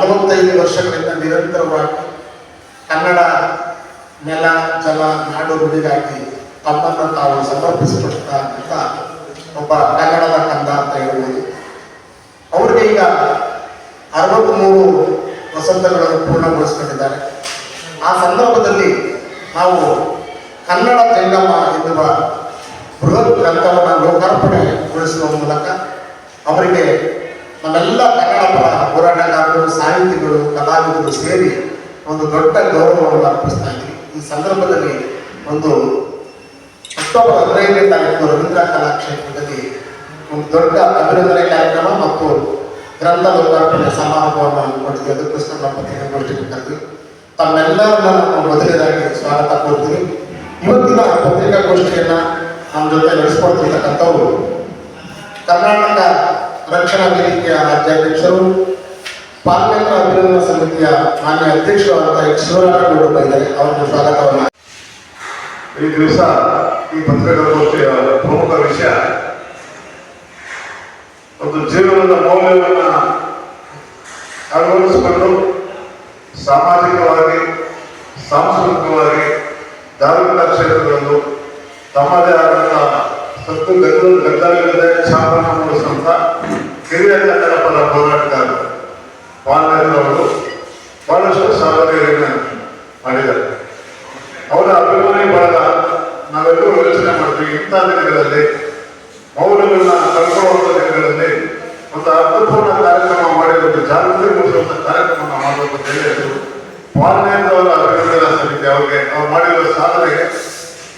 45 ವರ್ಷಗಳಿಂದ ನಿರಂತರವಾಗಿ ಕನ್ನಡ ನೆಲ ಜಲ ನಾಡು ನುಡಿಗಾಗಿ ತಮ್ಮನ್ನು ತಾವು ಸಮರ್ಪಿಸಿಕೊಟ್ಟಿರ್ತಕ್ಕಂಥ ಒಬ್ಬ ಕನ್ನಡದ ಕಂದ ಅಂತ ಹೇಳ್ಬೋದು. ಅವ್ರಿಗೆ ಈಗ 63 ವಸಂತಗಳನ್ನು ಪೂರ್ಣಗೊಳಿಸಿಕೊಂಡಿದ್ದಾರೆ. ಆ ಸಂದರ್ಭದಲ್ಲಿ ನಾವು ಕನ್ನಡ ಜಂಗಮ ಎನ್ನುವ ಬೃಹತ್ ಗ್ರಂಥವನ್ನು ಲೋಕಾರ್ಪಣೆಗೊಳಿಸುವ ಮೂಲಕ ಅವರಿಗೆ ನಮ್ಮೆಲ್ಲ ಕನ್ನಡ ಪರ ಹೋರಾಟಗಾರರು, ಸಾಹಿತಿಗಳು, ಕಲಾವಿದರು ಸೇರಿ ಒಂದು ದೊಡ್ಡ ಗೌರವವನ್ನು ಅರ್ಪಿಸ್ತಾ ಇದ್ದೀವಿ. ಈ ಸಂದರ್ಭದಲ್ಲಿ ಒಂದು ಅಕ್ಟೋಬರ್ 15ನೇ ತಾರೀಕು ರವೀಂದ್ರ ಕಲಾಕ್ಷೇತ್ರದಲ್ಲಿ ಒಂದು ದೊಡ್ಡ ಅಭಿನಂದನೆ ಕಾರ್ಯಕ್ರಮ ಮತ್ತು ಗ್ರಂಥ ಲೋಕಾರ್ಪಣೆ ಸಮಾರಂಭವನ್ನು ಹಮ್ಮಿಕೊಂಡಿದ್ವಿ. ಅದಕ್ಕೋಸ್ಕರ ನಮ್ಮ ಪತ್ರಿಕಾಗೋಷ್ಠಿಗೆ ಕರೆದ್ವಿ. ತಮ್ಮೆಲ್ಲರನ್ನ ನಾವು ಮೊದಲನೇದಾಗಿ ಸ್ವಾಗತ ಕೋರ್ತೀವಿ. ಇವತ್ತಿನ ಪತ್ರಿಕಾಗೋಷ್ಠಿಯನ್ನ ನಮ್ಮ ಜೊತೆ ನಡೆಸಿಕೊಡ್ತಿರ್ತಕ್ಕಂಥವರು ಕರ್ನಾಟಕ ರಕ್ಷಣಾ ವೇದಿಕೆಯ ರಾಜ್ಯಾಧ್ಯಕ್ಷರು, ಪಾರ್ಲಿಮೆಂಟ್ ಅಭಿನಂದನಾ ಸಮಿತಿಯ ಮಾನ್ಯ ಅಧ್ಯಕ್ಷರು ಅಂತ ಶಿವರಾಮೇಗೌಡರು ಇದ್ದಾರೆ. ಅವರಿಗೆ ಸ್ವಾಗತವನ್ನು. ಈ ದಿವಸ ಈ ಪತ್ರಿಕಾಗೋಷ್ಠಿಯ ಪ್ರಮುಖ ವಿಷಯ ಒಂದು ಜೀವನದ ಮೌಲ್ಯವನ್ನು ಅಳವಡಿಸಿಕೊಂಡು ಸಾಮಾಜಿಕವಾಗಿ, ಸಾಂಸ್ಕೃತಿಕವಾಗಿ, ಧಾರ್ಮಿಕ ಕ್ಷೇತ್ರಗಳಲ್ಲೂ ತಮ್ಮದೇ ಆದಂತಹ ಸತ್ತು ಗದ್ದಲವಿಲ್ಲದೆ ಛಾಪನ ಮೂಡಿಸುವಂತ ಹಿರಿಯ ಕನ್ನಡ ಪರ ಹೋರಾಟಗಾರರು ಪಾಂಡವರು ಬಹಳಷ್ಟು ಸಾಧನೆಯನ್ನು ಮಾಡಿದ್ದಾರೆ. ಅವರ ಅಭಿಮಾನಿ ಬಳಗ ನಾವೆಲ್ಲರೂ ಯೋಚನೆ ಮಾಡ್ತೀವಿ. ಇಂಥ ದಿನಗಳಲ್ಲಿ ಮೌಲ್ಯಗಳನ್ನ ಕಳ್ಕೊಳ್ಳುವಂಥ ದಿನಗಳಲ್ಲಿ ಒಂದು ಅರ್ಥಪೂರ್ಣ ಕಾರ್ಯಕ್ರಮ ಮಾಡಿ ಒಂದು ಜಾಗೃತಿ ಮೂಡಿಸುವಂಥ ಕಾರ್ಯಕ್ರಮ ಮಾಡಬೇಕು ಅಂತ ಹೇಳಿ ಪಾಲ್ನೇರವರ ಅಭಿನಂದನಾ ಸಮಿತಿ ಅವ್ರಿಗೆ ಅವ್ರು ಮಾಡಿರುವ ಸಾಧನೆಗೆ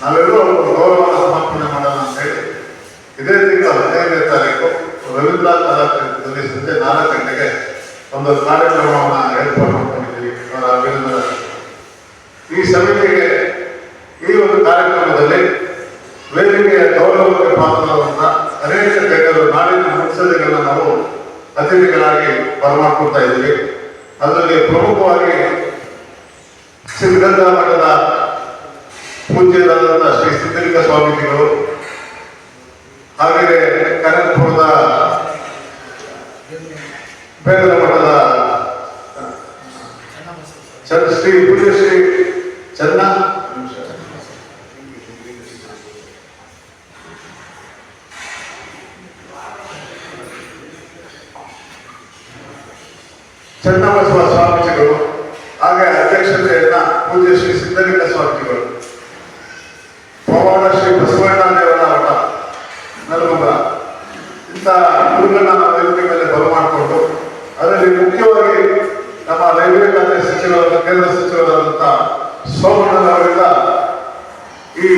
ನಾವೆಲ್ಲರೂ ಅವ್ರಿಗೆ ಗೌರವವನ್ನು ಸಮರ್ಪಣೆ ಮಾಡೋಣ ಅಂತ ಹೇಳಿ ಇದೇ ತಿಂಗಳು 15ನೇ ತಾರೀಕು ರವೀಂದ್ರ ಕಲಾಕ್ಷೇತ್ರದಲ್ಲಿ ಸಂಜೆ 4 ಗಂಟೆಗೆ ಒಂದು ಕಾರ್ಯಕ್ರಮವನ್ನು ಏರ್ಪಾಡು ಮಾಡ್ಕೊಂಡಿದ್ದೀವಿ. ಅವರ ಅಭಿನಂದನಾ ಈ ಸಮಿತಿಗೆ ಈ ಒಂದು ಕಾರ್ಯಕ್ರಮದಲ್ಲಿ ವೇದಿಕೆಯ ಗೌರವಕ್ಕೆ ಪಾತ್ರರಾದಂಥ ಅನೇಕ ಗಣ್ಯರು, ನಾಡಿನ ಮುತ್ಸದ್ದಿಗಳನ್ನ ನಾವು ಅತಿಥಿಗಳಾಗಿ ಬರಮಾಡ್ಕೊಳ್ತಾ ಇದ್ದೀವಿ. ಅದರಲ್ಲಿ ಪ್ರಮುಖವಾಗಿ ಸಿದ್ಧಗಂಗಾ ಮಠದ ಪೂಜ್ಯರಾದಂಥ ಶ್ರೀ ಸಿದ್ಧಲಿಂಗ ಸ್ವಾಮೀಜಿಗಳು, ಹಾಗೆಯೇ ಕನಕಪುರದ ಬೇಗಲ ಮಠದ ಶ್ರೀ ಪೂಜ್ಯಶ್ರೀ ಚನ್ನಬಸವ ಸ್ವಾಮೀಜಿಗಳು, ಹಾಗೆ ಅಧ್ಯಕ್ಷತೆಯನ್ನ ಪೂಜ್ಯ ಶ್ರೀ ಸಿದ್ಧಲಿಂಗ ಸ್ವಾಮೀಜಿಗಳು, ಪವಾಡ ಶ್ರೀ ಬಸವಣ್ಣ ದೇವರ ಮಠ ನರಗುಂದ, ಇಂಥ ಗುರುಗಳನ್ನ ನಾವು ವೇದಿಕೆ ಮೇಲೆ ಬರಮಾಡಿಕೊಂಡು ಅದರಲ್ಲಿ ಮುಖ್ಯವಾಗಿ ನಮ್ಮ ರೈಲ್ವೆ ಖಾತೆ ಸಚಿವರಾದ ಕೇಂದ್ರ ಸಚಿವರಾದಂಥ ಸೋಮಣ್ಣನವರಿಂದ ಈ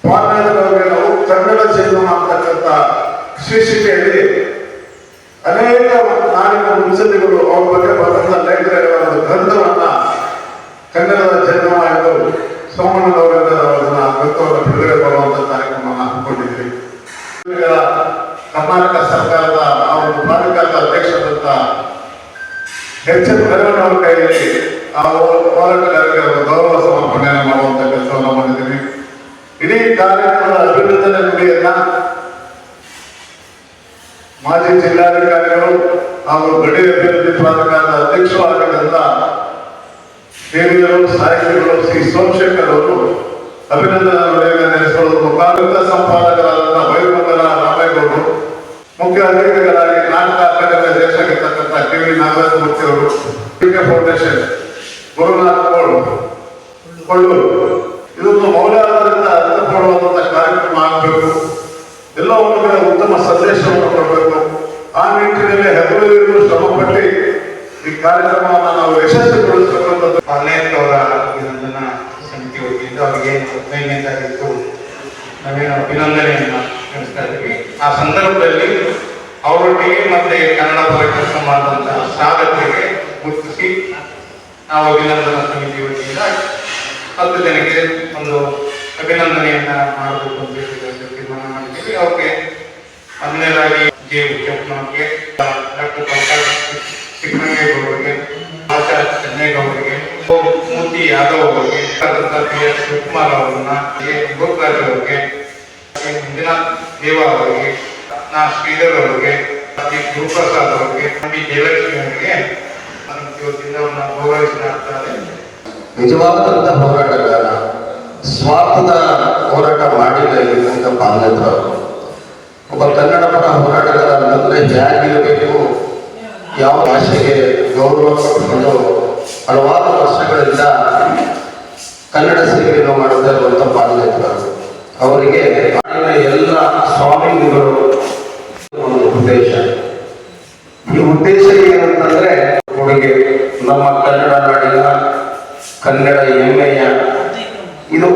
ಪಾಂಡವರಿಗೆ ನಾವು ಕನ್ನಡ ಜಂಗಮ ಅಂತಕ್ಕಂಥ ಶೀರ್ಷಿಕೆಯಲ್ಲಿ ಅನೇಕ ನಾಡಿನ ಮುತ್ಸದ್ದಿಗಳು ಅವ್ರ ಬಗ್ಗೆ ಬರೆದ ಲೈಬ್ರರಿ ಒಂದು ಗ್ರಂಥವನ್ನ ಕನ್ನಡದ ಜಂಗಮ ಎಂದು ಸೋಮಣ್ಣನವರಿಂದ ಅದನ್ನ ಗ್ರಂಥವನ್ನು ಬಿಡುಗಡೆ ಮಾಡುವಂತ ಕಾರ್ಯಕ್ರಮವನ್ನು ಹಮ್ಮಿಕೊಂಡಿದ್ವಿ. ಕರ್ನಾಟಕ ಸರ್ಕಾರದ ಆ ಒಂದು ಪ್ರಾಧಿಕಾರದ ಅಧ್ಯಕ್ಷರಾದಂಥ ಎಚ್ ಎಸ್ ರೇವಣ್ಣವರ ಕೈಯಲ್ಲಿ ಆ ಹೋರಾಟಗಾರರಿಗೆ ಗೌರವ ಸಮರ್ಪಣೆಯನ್ನು ಮಾಡುವಂತ ಕೆಲಸವನ್ನು ಮಾಡಿದ್ದೀವಿ. ಇಡೀ ಕಾರ್ಯಕ್ರಮದ ಅಭಿನಂದನೆ ನುಡಿಯನ್ನ ಮಾಜಿ ಜಿಲ್ಲಾಧಿಕಾರಿಗಳು ಹಾಗೂ ಗಡಿ ಅಭಿವೃದ್ಧಿ ಪ್ರಾಧಿಕಾರದ ಅಧ್ಯಕ್ಷರು ಆಗಿದ್ದಂತ ಹಿರಿಯರು, ಸಾಹಿತಿಗಳು ಶ್ರೀ ಸೋಮಶೇಖರ್ ಅವರು ಅಭಿನಂದನಾ ನುಡಿಯನ್ನು ನಡೆಸಿಕೊಳ್ಳುವ ಮುಖಾಂತರ ಸಂಪಾದಕರಾದಂತಹ ವೈಮಂಗಲ ರಾಮೇಗೌಡರು, ಮುಖ್ಯ ಅತಿಥಿಗಳಾಗಿ ನಾಟಕ ಅಕಾಡೆಮಿ ಅಧ್ಯಕ್ಷರಾಗಿರ್ತಕ್ಕಂಥ ಕೆ ವಿ ನಾಗರಾಜಮೂರ್ತಿ ಅವರು, ಫೌಂಡೇಶನ್ ಗುರುನಾಥ್ ಕೊಳ್ಳೂರು, ಇದೊಂದು ಮೌಲ್ಯಾಧಾರಿತ ಅರ್ಥಪೂರ್ಣವಾದಂತಹ ಕಾರ್ಯಕ್ರಮ ಆಗಬೇಕು. ಎಲ್ಲ ಒಂದು ಕಡೆ ಉತ್ತಮ ಸಂದೇಶವನ್ನು ಕೊಡಬೇಕು. ಆ ನಿಟ್ಟಿನಲ್ಲಿ ಹೆಬ್ಬುಳಿಯರು ಶ್ರಮಪಟ್ಟು ಈ ಕಾರ್ಯಕ್ರಮವನ್ನು ನಾವು ಯಶಸ್ವಿಗೊಳಿಸಬೇಕಂತ ಪಾರ್ಲಿಮೆಂಟ್ ಅಭಿನಂದನಾ ಸಮಿತಿ ವತಿಯಿಂದ ಅವರಿಗೆ 15ನೇ ತಾರೀಕು ನಾವೇನು ಅಭಿನಂದನೆಯನ್ನು ನಡೆಸ್ತಾ ಇದ್ದೀವಿ. ಆ ಸಂದರ್ಭದಲ್ಲಿ ಅವರೊಟ್ಟಿಗೆ ಮತ್ತೆ ಕನ್ನಡ ಪರ ಕೆಲಸ ಮಾಡಿದಂತಹ ಸಾಧಕರಿಗೆ ಗುರುತಿಸಿ ನಾವು ಅಭಿನಂದನಾ ಸಮಿತಿ ವತಿಯಿಂದ 10 ಜನಕ್ಕೆ ಒಂದು ಅಭಿನಂದನೆಯನ್ನ ಮಾಡಬೇಕು ಅಂತ ಹೇಳಿ ತೀರ್ಮಾನ ಮಾಡಿದ್ದೀವಿ. ಅವ್ರಿಗೆ ಮೊದಲನೇದಾಗಿ ಜೆ ಉಚ್ಚಪ್ಪನವ್ರಿಗೆ, ಡಾಕ್ಟರ್ ಪ್ರಕಾಶ್ ಚಿಕ್ಕನಗೌಡರಿಗೆ, ಆಚಾರ್ಯ ಚೆನ್ನೇಗೌಡರಿಗೆ, ಮೂರ್ತಿ ಯಾದವ್ ಅವರಿಗೆ, ಪಿ ಎಸ್ ಶಿವಕುಮಾರ್ ಅವರನ್ನ, ಗೋಪಾಲ್ ಅವರಿಗೆ, ಮಂಜುನಾಥ್ ದೇವ ಅವರಿಗೆ, ನಾ ಶ್ರೀಧರ್ ಅವರಿಗೆ, ಗುರುಪ್ರಸಾದ್ ಅವರಿಗೆ, ಜಯಲಕ್ಷ್ಮಿ ಅವರಿಗೆ ವತಿಯಿಂದ ಅವ್ರನ್ನ ಗೌರವಿಸಲಾಗ್ತದೆ. ನಿಜವಾದಂಥ ಹೋರಾಟಗಾರ, ಸ್ವಾರ್ಥದ ಹೋರಾಟ ಮಾಡಿಲ್ಲ ಇಲ್ಲಿಂದ ಪಾಲ್ನೇತ್ರ. ಒಬ್ಬ ಕನ್ನಡ ಪರ ಹೋರಾಟಗಾರ ಅಂತಂದ್ರೆ ಹೇಗಿರಬೇಕು, ಯಾವ ಭಾಷೆಗೆ ಗೌರವ ಕೊಟ್ಟುಕೊಂಡು ಹಲವಾರು ವರ್ಷಗಳಿಂದ ಕನ್ನಡ ಸೇವೆಯನ್ನು ಮಾಡುತ್ತಾ ಇರುವಂಥ ಪಾಲ್ನೇತ್ರ ಅವರಿಗೆ ನಾಡಿನ ಎಲ್ಲ ಸ್ವಾಮೀಜಿಗಳು ಒಂದು ಉದ್ದೇಶ. ಈ ಉದ್ದೇಶ ಏನಂತಂದ್ರೆ ಕೊಡುಗೆ ನಮ್ಮ ಕನ್ನಡ ನಾಡಿನ ಕನ್ನಡ ಹೆಮ್ಮೆಯ, ಇದು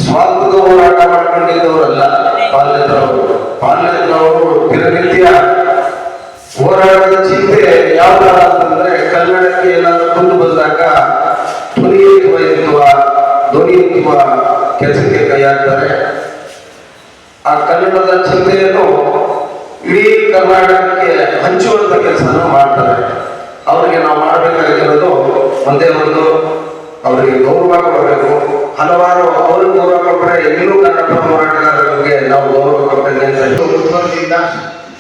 ಸ್ವಾರ್ಥದ ಹೋರಾಟ ಮಾಡ್ಕೊಂಡಿದ್ದವರಲ್ಲ ಪಾಲ್ನೇತ್ರವರು ದಿನನಿತ್ಯ ಹೋರಾಟದ ಚಿಂತೆ ಯಾವ ತರ ಅಂತಂದ್ರೆ ಕನ್ನಡಕ್ಕೆ ಏನಾದರೂ ಬಂದು ಬಂದಾಗ ಧ್ವನಿ ಎತ್ತುವ ಕೆಲಸಕ್ಕೆ ಕೈ ಹಾಕ್ತಾರೆ. ಆ ಕನ್ನಡದ ಚಿಂತೆಯನ್ನು ಇಡೀ ಕರ್ನಾಟಕಕ್ಕೆ ಹಂಚುವಂತ ಕೆಲಸನ ಮಾಡ್ತಾರೆ. ಅವರಿಗೆ ನಾವು ಮಾಡಬೇಕಾಗಿರೋದು ಒಂದೇ ಒಂದು, ಅವರಿಗೆ ಗೌರವ ಕೊಡಬೇಕು. ಹಲವಾರು ಅವ್ರಿಗೆ ಗೌರವ ಕೊಟ್ಟರೆ ಇನ್ನೂ ಕನ್ನಡ ಹೋರಾಟಗಾರರಿಗೆ ನಾವು ಗೌರವ ಕೊಟ್ಟಂಗೆ ಅಂತ ಮುಖ್ಯಮಂತ್ರಿಯಿಂದ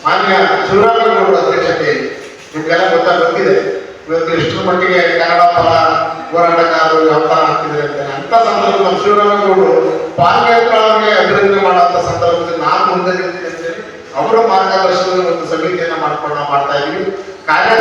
ಮಾನ್ಯ ಶಿವರಾಮೇಗೌಡರ ಅಧ್ಯಕ್ಷತೆ ನಿಮ್ಗೆಲ್ಲ ಗೊತ್ತಿದೆ. ಇವತ್ತು ಎಷ್ಟರ ಮಟ್ಟಿಗೆ ಕನ್ನಡ ಪರ ಹೋರಾಟಗಾರರು ಯಾವ ತರ ಆಗ್ತಿದ್ದಾರೆ ಅಂತ. ಅಂತ ಸಂದರ್ಭ ನಮ್ಮ ಶಿವರಾಮೇಗೌಡರು ಪಾಲ್ನೇತ್ರ ಅವರಿಗೆ ಅಭಿವೃದ್ಧಿ ಮಾಡುವಂತ ಸಂದರ್ಭದಲ್ಲಿ ನಾನು ಮುಂದೆ ನಿಂತಿದ್ದೇನೆ. ಅವರ ಮಾರ್ಗದರ್ಶನದಲ್ಲಿ ಒಂದು ಸಮಿತಿಯನ್ನ ಮಾಡ್ತಾ ಇದೀವಿ. ಕಾರ್ಯ